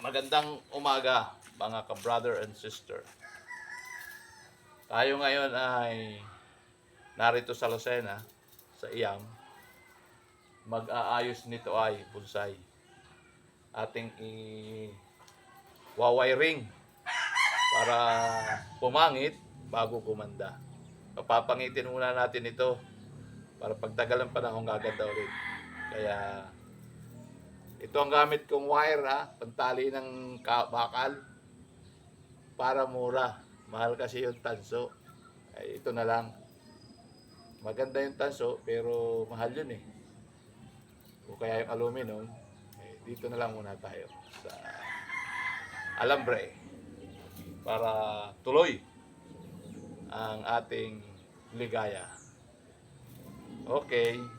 Magandang umaga mga ka-brother and sister. Tayo ngayon ay narito sa Lucena, sa Iam. Mag-aayos nito ay bonsai. Ating i-wawiring para pumangit bago gumanda. Papapangitin muna natin ito para pagtagal ng panahon gaganda ulit. Kaya ito ang gamit kong wire pantali ng bakal para mura. Mahal kasi yung tanso. Ay, ito na lang. Maganda yung tanso pero mahal yun eh. O kaya yung aluminum, dito na lang muna tayo sa alambre para tuloy ang ating ligaya. Okay.